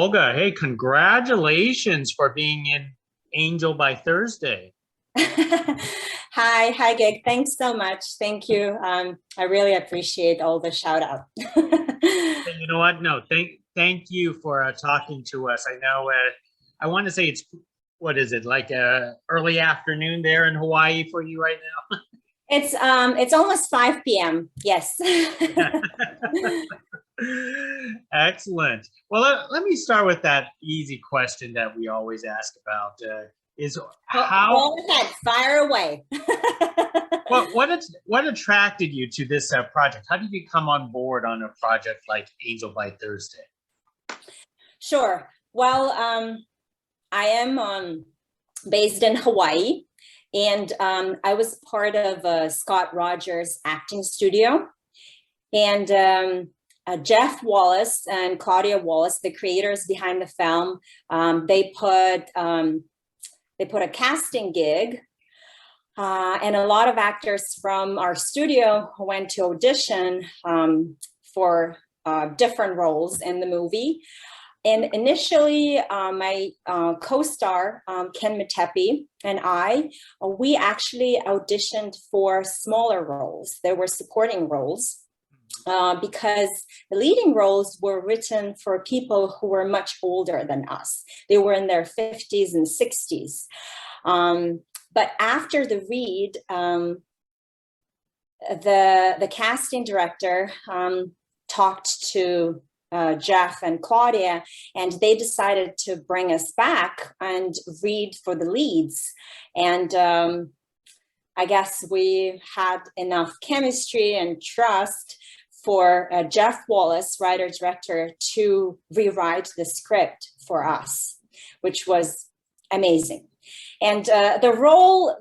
Olga, hey, congratulations for being in Angel by Thursday. Hi, Gig. Thanks so much. Thank you. I really appreciate all the shout out. And you know what? No, thank you for talking to us. I know I want to say it's what is it like early afternoon there in Hawaii for you right It's almost 5 p.m. Yes. now? Excellent. Well, let me start with that easy question that we always ask about is how Go ahead, fire away. what attracted you to this project? How did you come on board on a project like Angel by Thursday? Sure. Well, I am based in Hawaii, and I was part of Scott Rogers' acting studio. And Jeff Wallace and Claudia Wallace, the creators behind the film, they put a casting gig, and a lot of actors from our studio went to audition for different roles in the movie. And initially, my co-star, Ken Metepi, and we actually auditioned for smaller roles. They were supporting roles because the leading roles were written for people who were much older than us. They were in their 50s and 60s. But after the read, the casting director talked to Jeff and Claudia, and they decided to bring us back and read for the leads. And I guess we had enough chemistry and trust for Jeff Wallace, writer-director, to rewrite the script for us, which was amazing. And the role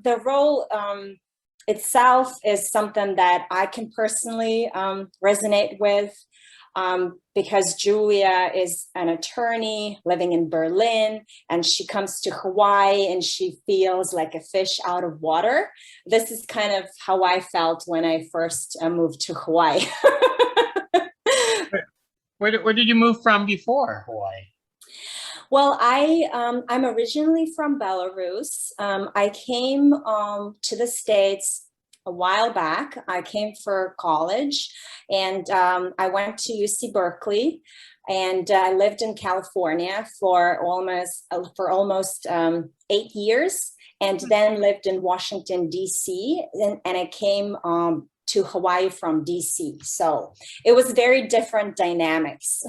itself is something that I can personally resonate with. Because Julia is an attorney living in Berlin, and she comes to Hawaii and she feels like a fish out of water. This is kind of how I felt when I first moved to Hawaii. Where did you move from before Hawaii? Well, I'm originally from Belarus. I came to the States a while back. I came for college, and I went to UC Berkeley, and I lived in California for almost 8 years, and then lived in Washington, D.C., and I came to Hawaii from D.C. So it was very different dynamics.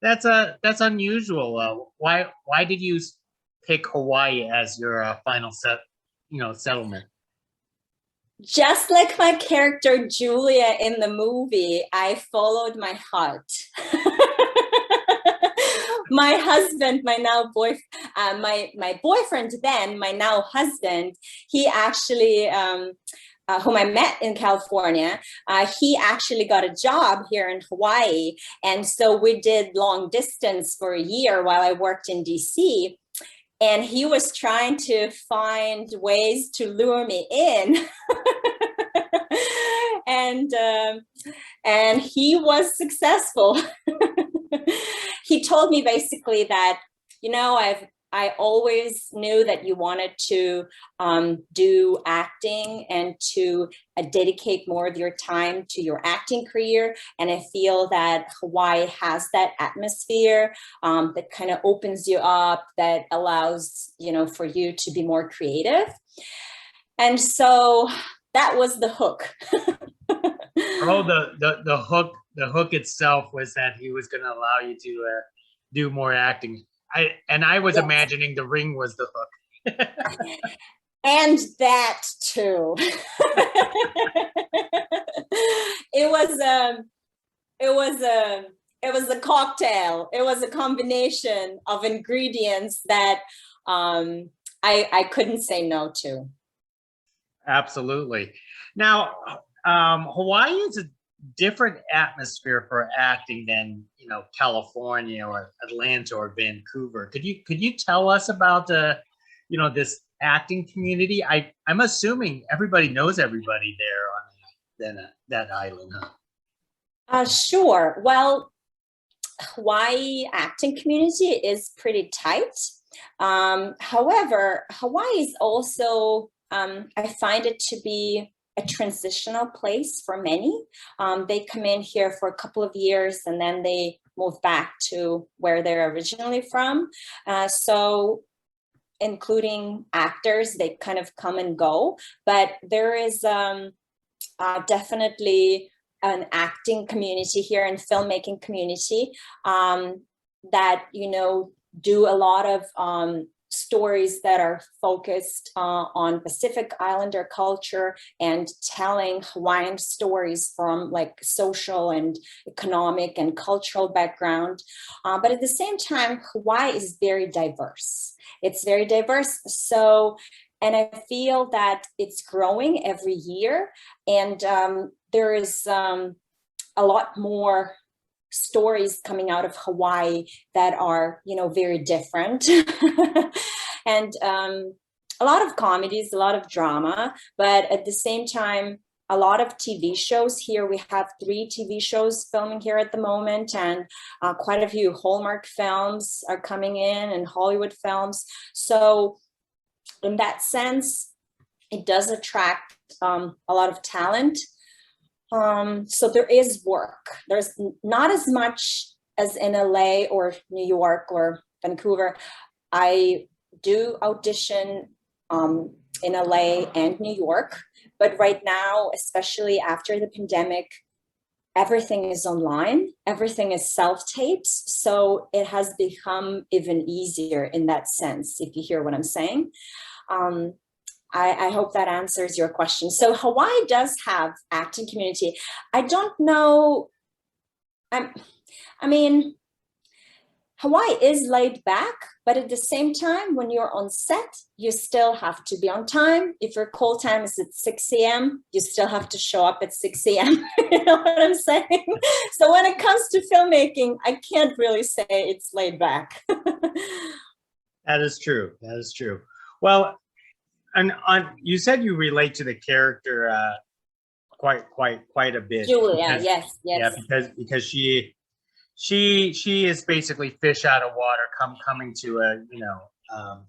That's unusual. Why did you pick Hawaii as your final settlement? Just like my character Julia in the movie, I followed my heart. My husband, my boyfriend then, my now husband, he actually, whom I met in California, he actually got a job here in Hawaii. And so we did long distance for a year while I worked in DC. And he was trying to find ways to lure me in. And he was successful. He told me basically that, I always knew that you wanted to do acting and to dedicate more of your time to your acting career. And I feel that Hawaii has that atmosphere that kind of opens you up, that allows, for you to be more creative. And so that was the hook. Oh, the hook itself was that he was going to allow you to do more acting. I was imagining the ring was the hook. And that too. It was a cocktail. It was a combination of ingredients that I couldn't say no to. Absolutely. Now, Hawaii is a different atmosphere for acting than California or Atlanta or Vancouver. Could you tell us about this acting community? I'm assuming everybody knows everybody there on that island, huh? Sure. Well, Hawaii acting community is pretty tight. However, Hawaii is also, I find it to be a transitional place for many. They come in here for a couple of years and then they move back to where they're originally from. So including actors, they kind of come and go, but there is definitely an acting community here and filmmaking community that, you know, do a lot of stories that are focused on Pacific Islander culture and telling Hawaiian stories from like social and economic and cultural background. But at the same time, Hawaii is very diverse. It's very diverse. So, and I feel that it's growing every year. And there is a lot more stories coming out of Hawaii that are, you know, very different. And a lot of comedies, a lot of drama, but at the same time, a lot of TV shows here. We have 3 TV shows filming here at the moment, and quite a few Hallmark films are coming in and Hollywood films. So in that sense, it does attract a lot of talent. So there is work. There's not as much as in LA or New York or Vancouver. I do audition in LA and New York, but right now, especially after the pandemic, everything is online, everything is self-taped. So it has become even easier in that sense, if you hear what I'm saying. I hope that answers your question. So Hawaii does have acting community. I don't know. I mean, Hawaii is laid back, but at the same time, when you're on set, you still have to be on time. If your call time is at 6 a.m., you still have to show up at 6 a.m. You know what I'm saying? So when it comes to filmmaking, I can't really say it's laid back. That is true. That is true. Well, and you said you relate to the character quite a bit. Julia, because, yes. Yeah, because she is basically fish out of water coming to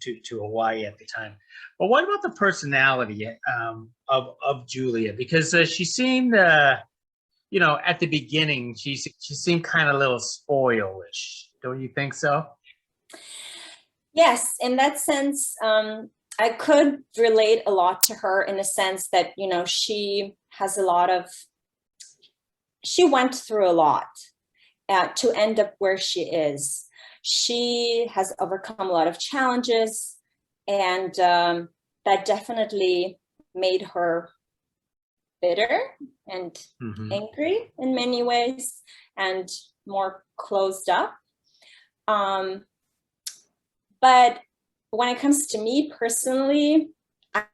to Hawaii at the time. But what about the personality of Julia? Because she seemed you know, at the beginning she seemed kind of a little spoilish. Don't you think so? Yes, in that sense, I could relate a lot to her in the sense that, you know, she went through a lot to end up where she is. She has overcome a lot of challenges, and that definitely made her bitter and angry in many ways and more closed up. But when it comes to me personally, I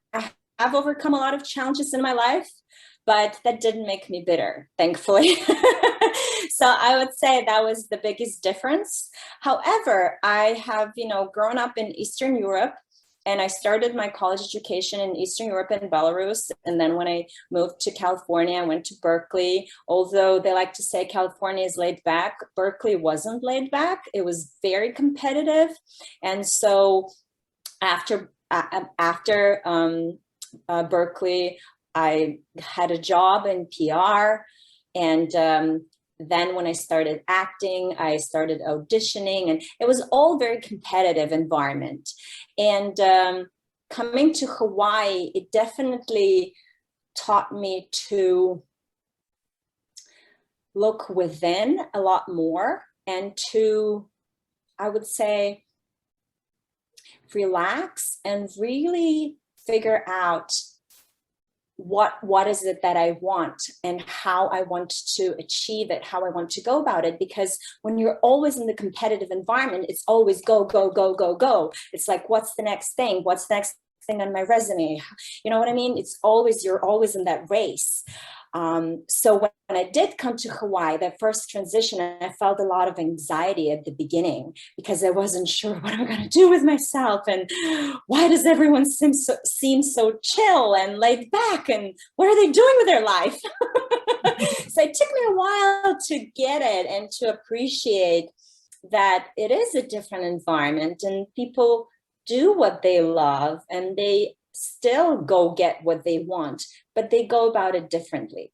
have overcome a lot of challenges in my life, but that didn't make me bitter, thankfully. So I would say that was the biggest difference. However, I have, you know, grown up in Eastern Europe, and I started my college education in Eastern Europe and Belarus. And then when I moved to California, I went to Berkeley. Although they like to say California is laid back, Berkeley wasn't laid back. It was very competitive. And so after Berkeley, I had a job in PR, and then when I started acting, I started auditioning, and it was all very competitive environment. And coming to Hawaii, it definitely taught me to look within a lot more and to, I would say, relax and really figure out what is it that I want and how I want to achieve it, how I want to go about it. Because when you're always in the competitive environment, it's always go, go, go, go, go. It's like, what's the next thing? What's the next thing on my resume? You know what I mean? It's always, you're always in that race. So when I did come to Hawaii, that first transition, I felt a lot of anxiety at the beginning because I wasn't sure what I'm going to do with myself, and why does everyone seem so chill and laid back, and what are they doing with their life? So it took me a while to get it and to appreciate that it is a different environment and people do what they love and they still go get what they want, but they go about it differently.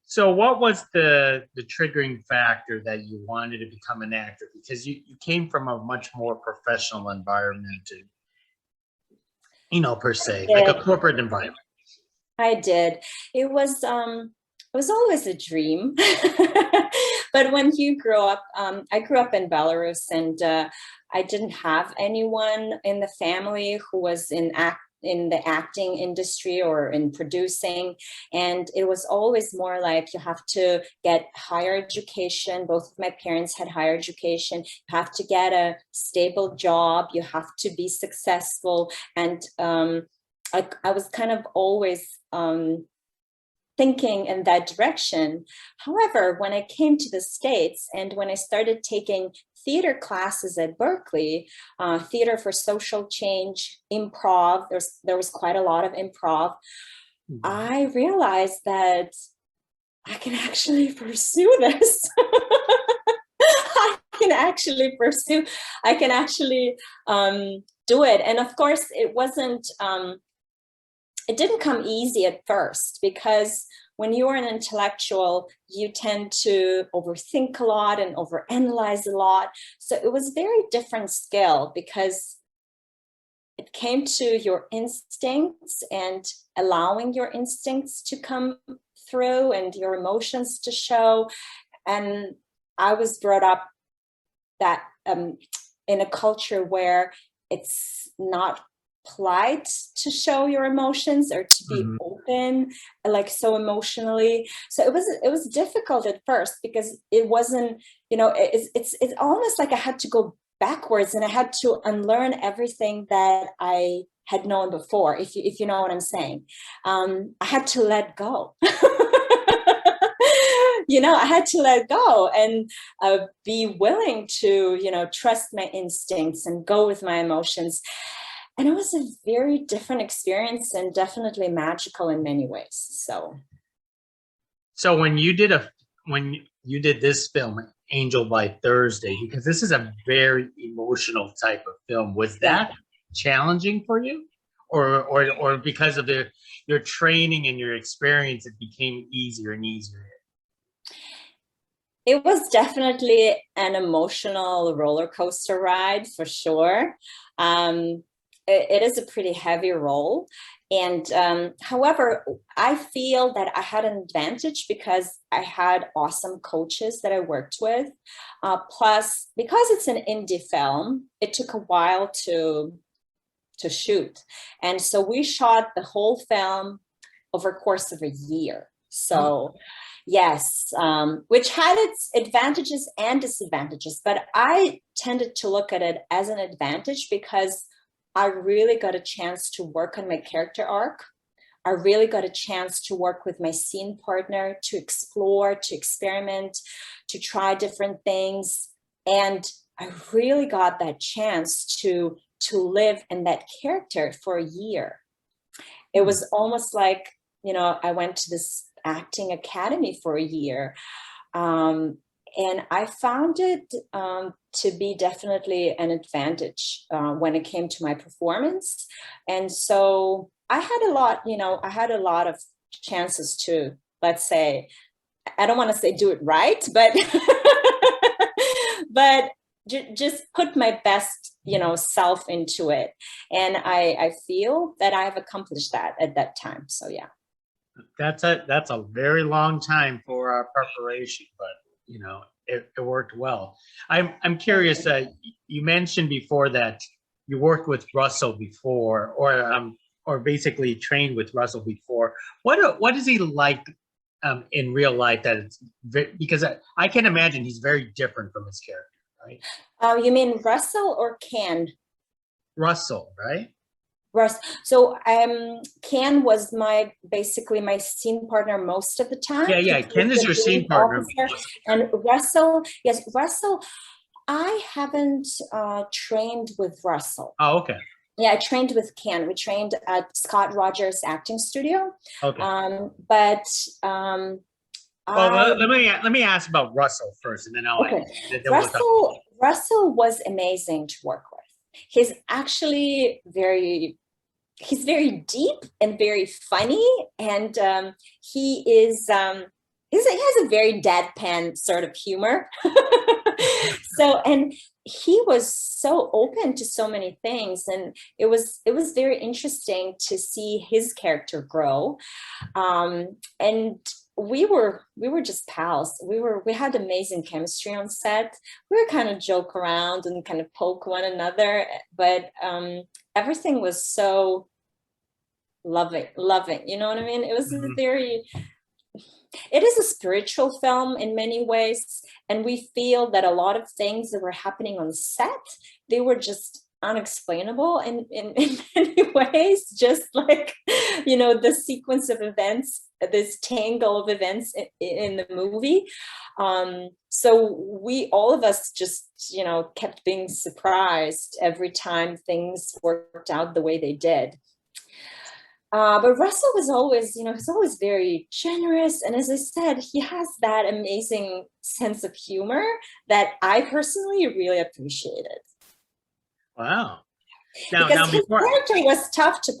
So what was the triggering factor that you wanted to become an actor? Because you came from a much more professional environment, per se, like a corporate environment. I did. It was always a dream. But when you grow up, I grew up in Belarus, and I didn't have anyone in the family who was in the acting industry or in producing. And it was always more like you have to get higher education. Both of my parents had higher education. You have to get a stable job. You have to be successful. And I was kind of always thinking in that direction. However, when I came to the States and when I started taking theater classes at Berkeley, theater for social change, improv, there was quite a lot of improv, I realized that I can actually pursue this. I can actually do it. And of course, it didn't come easy at first, because when you're an intellectual, you tend to overthink a lot and overanalyze a lot. So it was a very different skill, because it came to your instincts and allowing your instincts to come through and your emotions to show. And I was brought up that in a culture where it's not polite to show your emotions or to be open, like so emotionally. So it was difficult at first, because it wasn't, it's almost like I had to go backwards and I had to unlearn everything that I had known before, if you know what I'm saying. I had to let go. I had to let go and be willing to, trust my instincts and go with my emotions. And it was a very different experience and definitely magical in many ways. So when you did this film, Angel by Thursday, because this is a very emotional type of film, was that challenging for you, or because of your training and your experience, it became easier and easier? It was definitely an emotional roller coaster ride, for sure. It is a pretty heavy role. And however, I feel that I had an advantage because I had awesome coaches that I worked with. Plus, because it's an indie film, it took a while to shoot. And so we shot the whole film over a course of a year. So yes, which had its advantages and disadvantages, but I tended to look at it as an advantage because I really got a chance to work on my character arc. I really got a chance to work with my scene partner, to explore, to experiment, to try different things. And I really got that chance to live in that character for a year. It was almost like, I went to this acting academy for a year. And I found it to be definitely an advantage when it came to my performance. And so I had a lot of chances to, let's say, I don't want to say do it right, but but just put my best, self into it. And I feel that I've accomplished that at that time. So yeah. That's a very long time for preparation, but it worked well. I'm curious. You mentioned before that you worked with Russell before, or basically trained with Russell before. What is he like in real life? Because I can imagine he's very different from his character, right? You mean Russell or Ken? Russell, right? Russ. So Ken was basically my scene partner most of the time. Yeah. Ken is your scene partner. And Russell, yes, Russell, I haven't trained with Russell. Oh, okay. Yeah, I trained with Ken. We trained at Scott Rogers Acting Studio. Okay. But Well, I let me ask about Russell first, and then Okay. then we'll talk. Russell was amazing to work with. He's actually he's very deep and very funny, and he is he has a very deadpan sort of humor. So, and he was so open to so many things, and it was very interesting to see his character grow. And we were just pals. We had amazing chemistry on set. We were kind of joke around and kind of poke one another, but everything was so loving. You know what I mean? It was it is a spiritual film in many ways, and we feel that a lot of things that were happening on set, they were just unexplainable in many ways, just like, the sequence of events, this tangle of events in the movie. So all of us just, kept being surprised every time things worked out the way they did. But Russell was always, he's always very generous. And as I said, he has that amazing sense of humor that I personally really appreciated. Wow. Because his character was tough to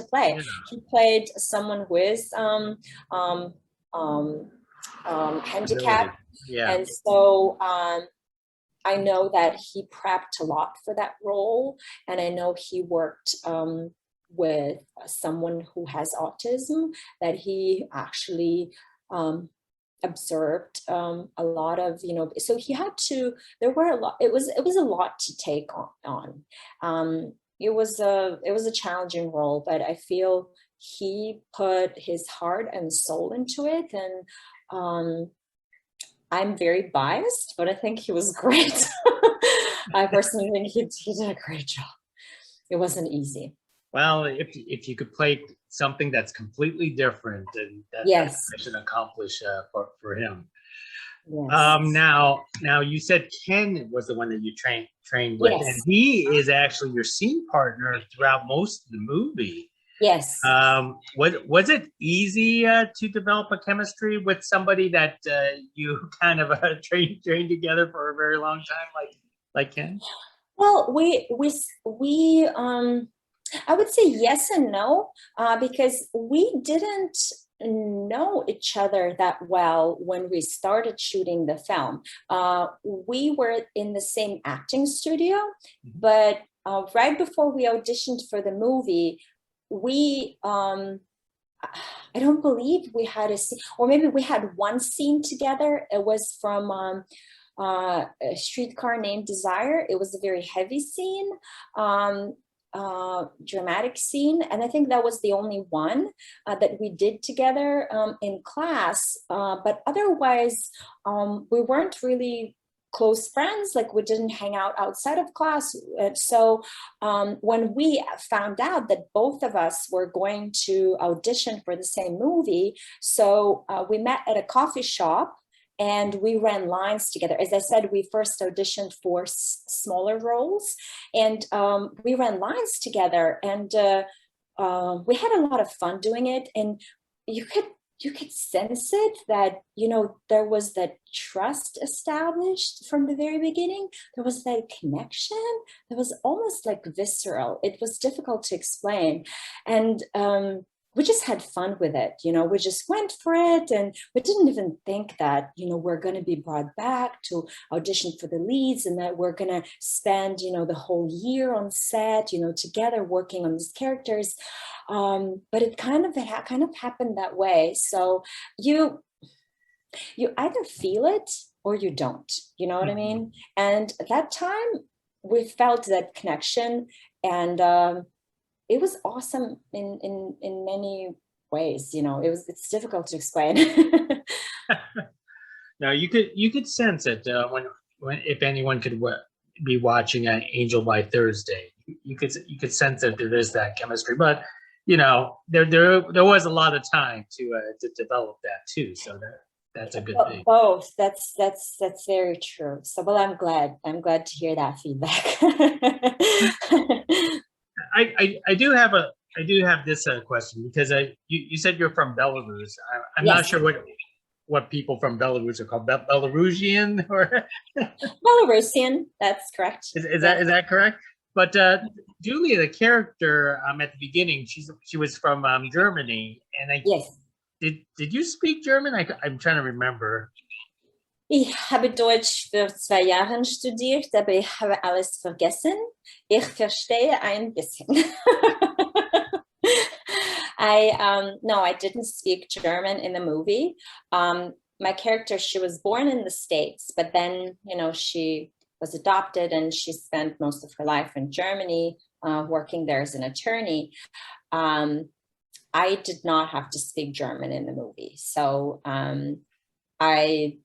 play. Yeah. He played someone who is handicapped. Yeah. And so I know that he prepped a lot for that role. And I know he worked with someone who has autism, that he actually observed a lot of, so he had to, there were a lot, it was a lot to take on. It was a challenging role, but I feel he put his heart and soul into it. And I'm very biased, but I think he was great. I personally think he did a great job. It wasn't easy. Well, if you could play something that's completely different, then that's an accomplishment for him. Yes. Now you said Ken was the one that you trained with, and he is actually your scene partner throughout most of the movie. Yes. Was it easy to develop a chemistry with somebody that you kind of trained together for a very long time, like Ken? Well, we I would say yes and no, because we didn't know each other that well when we started shooting the film. We were in the same acting studio, but right before we auditioned for the movie, I don't believe we had a scene, or maybe we had one scene together. It was from A Streetcar Named Desire. It was a very heavy scene. Dramatic scene, and I think that was the only one that we did together in class, but otherwise we weren't really close friends. Like, we didn't hang out outside of class. So when we found out that both of us were going to audition for the same movie, so we met at a coffee shop and we ran lines together. As I said, we first auditioned for smaller roles, and we ran lines together, and we had a lot of fun doing it. And you could sense it, that, there was that trust established from the very beginning. There was that connection that was almost like visceral. It was difficult to explain. And we just had fun with it. We just went for it, and we didn't even think that, we're going to be brought back to audition for the leads, and that we're going to spend, the whole year on set, together working on these characters. But it kind of happened that way. So you either feel it or you don't, you know what I mean? And at that time we felt that connection, and it was awesome in many ways. It's difficult to explain. No, you could sense it when if anyone could be watching Angel by Thursday, you could sense that there is that chemistry. But there was a lot of time to develop that too. So that's a good thing. Both. That's very true. So, well, I'm glad to hear that feedback. I do have I do have this question because you said you're from Belarus. I'm not Yes, sure what people from Belarus are called. Belarusian or Belarusian. That's correct. is Yes. that correct? But Julia, the character at the beginning, she was from Germany, and Yes. did you speak German? I'm trying to remember. Ich habe Deutsch für 2 Jahre studiert, aber ich habe alles vergessen. Ich verstehe ein bisschen. No, I didn't speak German in the movie. My character, she was born in the States, but then, she was adopted and she spent most of her life in Germany, working there as an attorney. I did not have to speak German in the movie. So I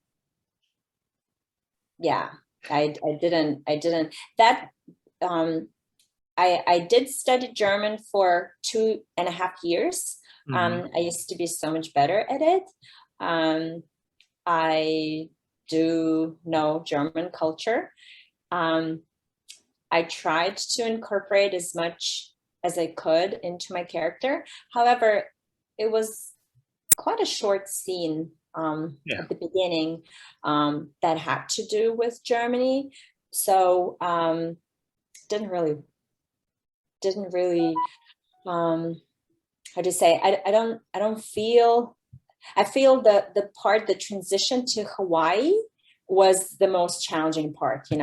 didn't that I did study German for 2.5 years. I used to be so much better at it. I do know German culture. I tried to incorporate as much as I could into my character. However, it was quite a short scene at the beginning that had to do with Germany. So didn't really how to say, I feel the transition to Hawaii was the most challenging part. It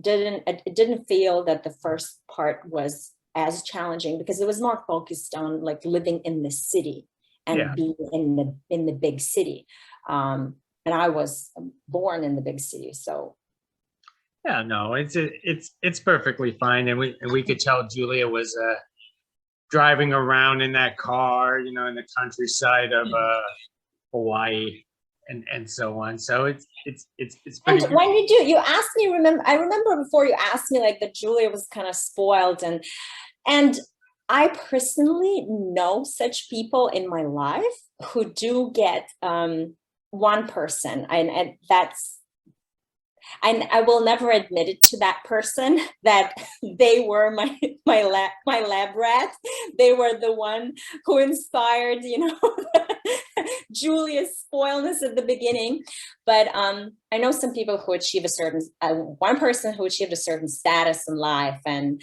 didn't feel that the first part was as challenging because it was more focused on like living in the city and being in the big city. And I was born in the big city, so. Yeah, no, it's perfectly fine, and we could tell Julia was driving around in that car, in the countryside of Hawaii, and so on. So it's pretty. And when you asked me, I remember before you asked me like that Julia was kind of spoiled, and I personally know such people in my life who do get one person, and that's. And I will never admit it to that person that they were my lab rat. They were the one who inspired, Julia's spoilness at the beginning. But I know some people who achieve one person who achieved a certain status in life, and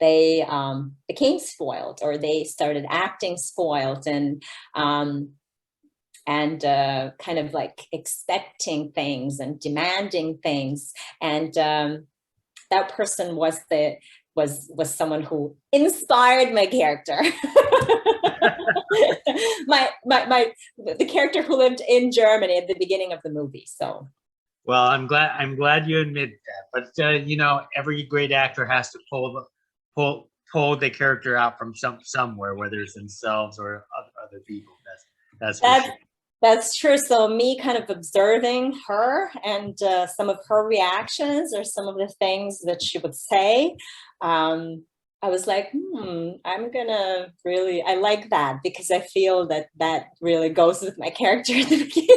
they became spoiled, or they started acting spoiled, and kind of like expecting things and demanding things. And that person was someone who inspired my character. The character who lived in Germany at the beginning of the movie. So. Well, I'm glad you admit that. But every great actor has to pull the character out from somewhere, whether it's themselves or other people. That's for sure. That's true. So me kind of observing her and some of her reactions or some of the things that she would say, I was like, I'm gonna really, I like that because I feel that really goes with my character at the beginning.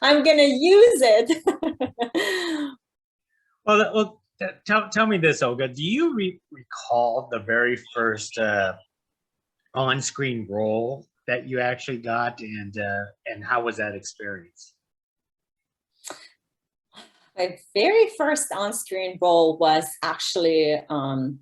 I'm gonna use it. Well, tell me this, Olga. Do you recall the very first on-screen role that you actually got, and how was that experience? My very first on-screen role was actually it was,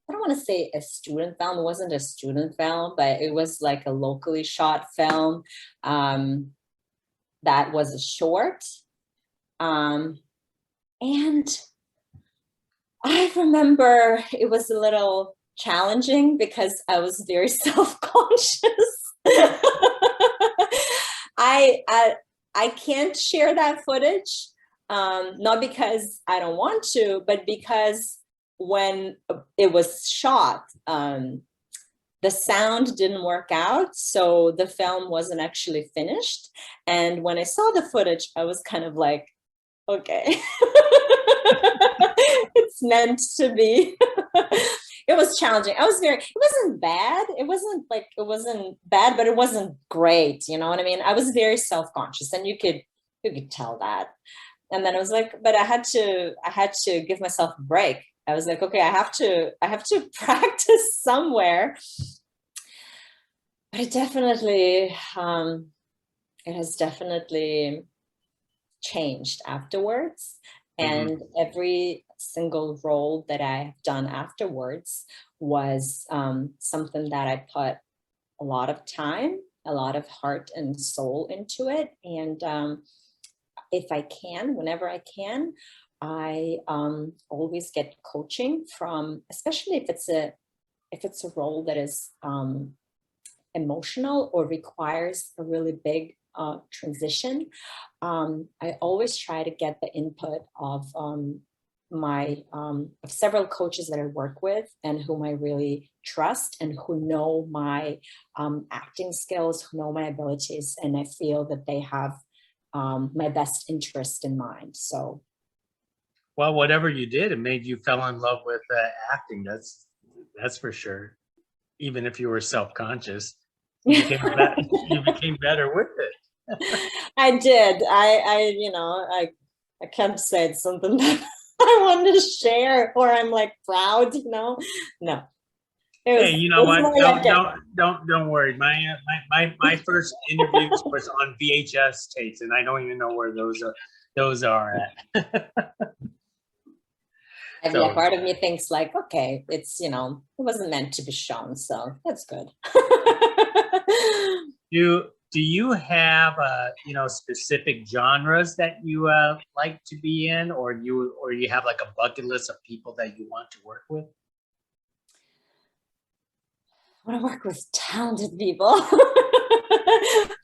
I don't want to say a student film. It wasn't a student film, but it was like a locally shot film that was a short. And I remember it was a little challenging because I was very self-conscious. I can't share that footage, not because I don't want to, but because when it was shot, the sound didn't work out, so the film wasn't actually finished. And when I saw the footage, I was kind of like, okay, it's meant to be. It was challenging. It wasn't bad. It wasn't bad, but it wasn't great. You know what I mean? I was very self-conscious, and you could tell that. And then I was like, but I had to give myself a break. I was like, okay, I have to practice somewhere. But it has definitely changed afterwards. And every single role that I've done afterwards was something that I put a lot of time, a lot of heart and soul into it. And if I can, whenever I can, I always get coaching from, especially if it's a role that is emotional or requires a really big transition. I always try to get the input of of several coaches that I work with and whom I really trust and who know my acting skills, who know my abilities, and I feel that they have my best interest in mind. So, well, whatever you did, it made you fell in love with acting. That's for sure. Even if you were self-conscious, you became better with it. I did. I can't say it's something that I wanted to share or I'm like proud, No. Hey, you know what? Don't worry. My first interviews was on VHS tapes, and I don't even know where those are at. Yeah, part of me thinks like, okay, it's it wasn't meant to be shown, so that's good. Do you have specific genres that you like to be in, or you have like a bucket list of people that you want to work with? I want to work with talented people,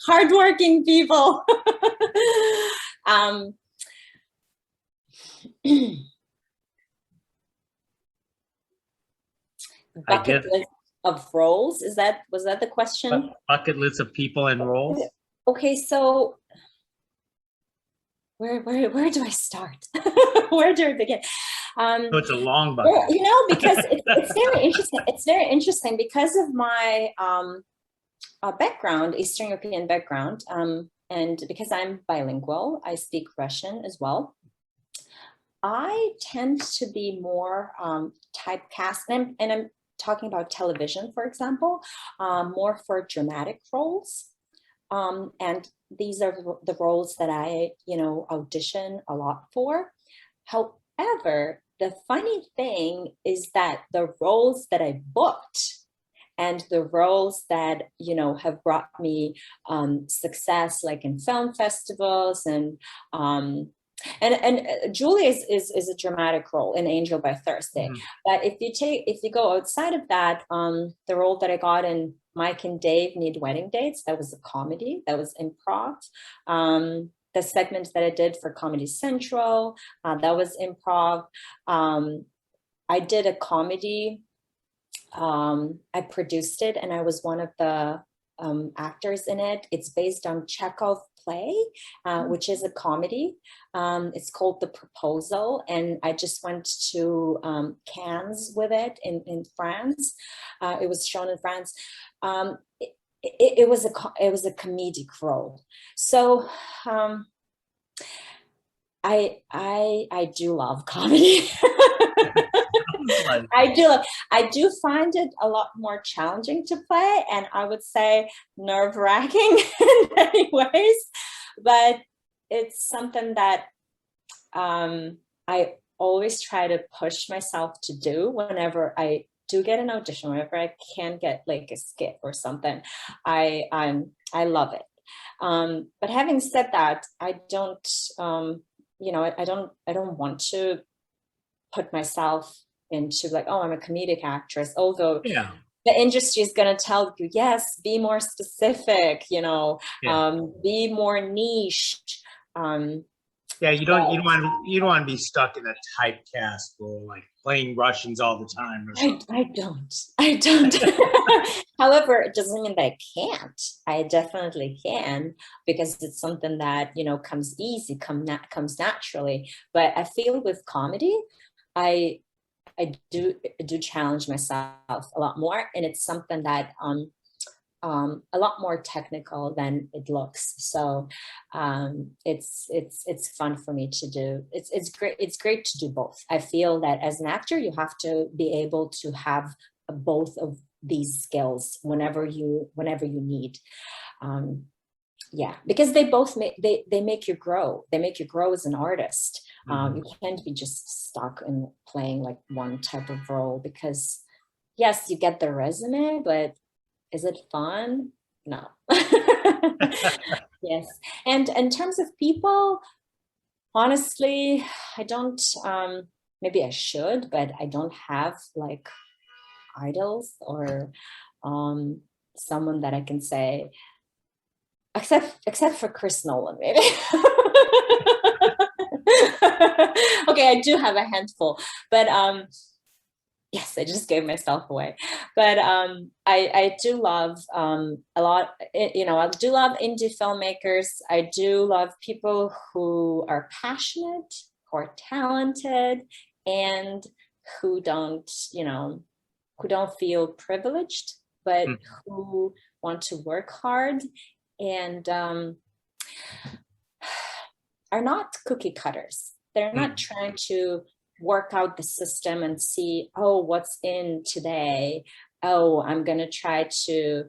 hardworking people. Bucket list of roles. Was that the question? Bucket list of people and roles. Okay, so where do I start? Where do I begin? So it's a long bucket. Because it's very interesting. It's very interesting because of my background, Eastern European background, and because I'm bilingual, I speak Russian as well. I tend to be more typecast, and I'm talking about television, for example, more for dramatic roles. And these are the roles that I, audition a lot for. However, the funny thing is that the roles that I booked and the roles that, have brought me success, like in film festivals and Julie is a dramatic role in Angel by Thursday. But if you go outside of that, the role that I got in Mike and Dave Need Wedding Dates, that was a comedy, that was improv. The segment that I did for Comedy Central, that was improv. I did a comedy. I produced it and I was one of the actors in it. It's based on Chekhov play, which is a comedy. It's called The Proposal, and I just went to Cannes with it in France. It was shown in France. It was a comedic role. So I do love comedy. I do find it a lot more challenging to play, and I would say nerve-wracking in many ways, but it's something that I always try to push myself to do whenever I do get an audition, whenever I can get like a skit or something. I love it. But having said that, I don't I don't want to put myself into like, oh, I'm a comedic actress, although the industry is going to tell you, yes, be more specific, be more niche. You don't want to be stuck in a typecast role, like playing Russians all the time or something. I don't. However, it doesn't mean that I can't. I definitely can, because it's something that comes easy, comes naturally. But I feel with comedy, I do challenge myself a lot more, and it's something that a lot more technical than it looks. So it's fun for me to do. It's great. It's great to do both. I feel that as an actor, you have to be able to have both of these skills whenever you need. Yeah, because they both they make you grow. They make you grow as an artist. You can't be just stuck in playing like one type of role, because yes, you get the resume, but is it fun? No. Yes. And in terms of people, honestly, I don't, maybe I should, but I don't have like idols or someone that I can say, except for Chris Nolan, maybe. Okay, I do have a handful, but yes, I just gave myself away. But I do love a lot, you know, I do love indie filmmakers. I do love people who are passionate, who are talented, and who don't, you know, who don't feel privileged, but who want to work hard and are not cookie cutters. They're not trying to work out the system and see, oh, what's in today? Oh, I'm going to try to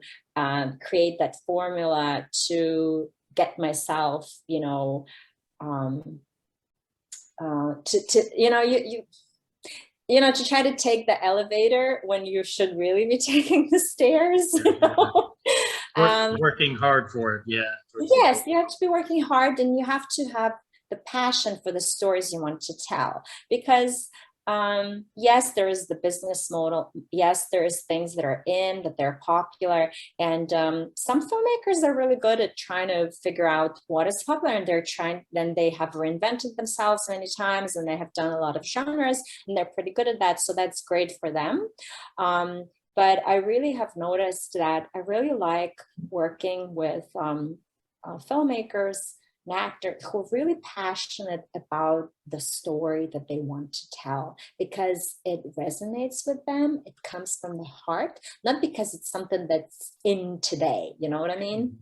create that formula to get myself, you know, you know, you know, to try to take the elevator when you should really be taking the stairs. You know? Working hard for it, yeah. Yes, you have to be working hard, and you have to have the passion for the stories you want to tell. Because yes, there is the business model. Yes, there is things that are that they're popular, and some filmmakers are really good at trying to figure out what is popular, and then they have reinvented themselves many times, and they have done a lot of genres, and they're pretty good at that. So that's great for them. But I really have noticed that I really like working with filmmakers and actors who are really passionate about the story that they want to tell, because it resonates with them. It comes from the heart, not because it's something that's in today. You know what I mean?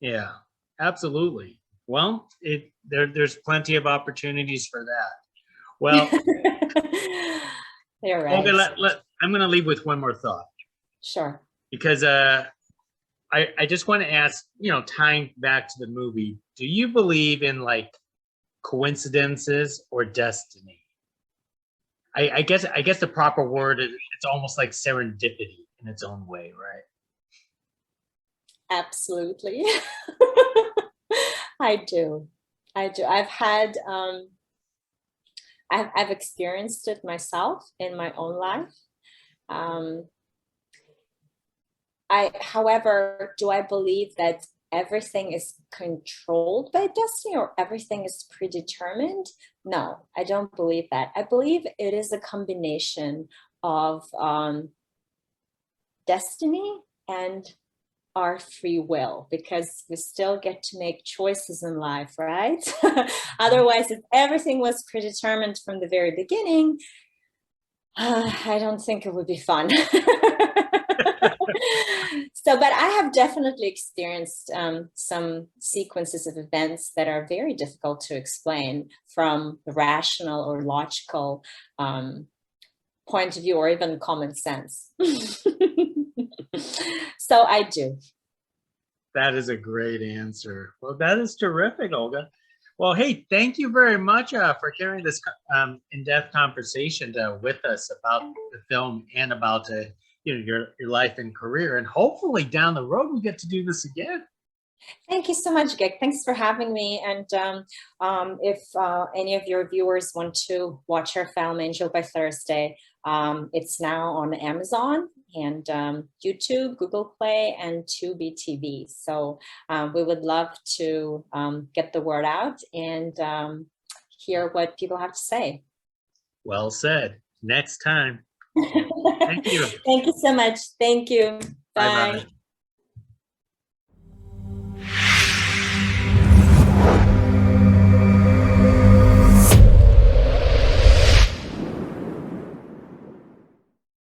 Yeah, absolutely. Well, there's plenty of opportunities for that. Well, you're right. Olga, I'm going to leave with one more thought. Sure. Because I just want to ask, you know, tying back to the movie, do you believe in like coincidences or destiny? I guess the proper word is, it's almost like serendipity in its own way, right? Absolutely. I do. I've had I've experienced it myself in my own life. However, do I believe that everything is controlled by destiny or everything is predetermined? No, I don't believe that. I believe it is a combination of destiny and our free will, because we still get to make choices in life, right? Otherwise, if everything was predetermined from the very beginning, I don't think it would be fun. So, but I have definitely experienced some sequences of events that are very difficult to explain from the rational or logical point of view, or even common sense. So I do. That is a great answer. Well, that is terrific, Olga. Well, hey, thank you very much for carrying this in-depth conversation with us about the film and about you know, your life and career. And hopefully down the road we get to do this again. Thank you so much, Gek. Thanks for having me. And if any of your viewers want to watch our film Angel by Thursday, it's now on Amazon and YouTube, Google Play, and Tubi TV. So we would love to get the word out and hear what people have to say. Well said. Next time. Thank you. Thank you so much. Thank you. Bye-bye. Bye.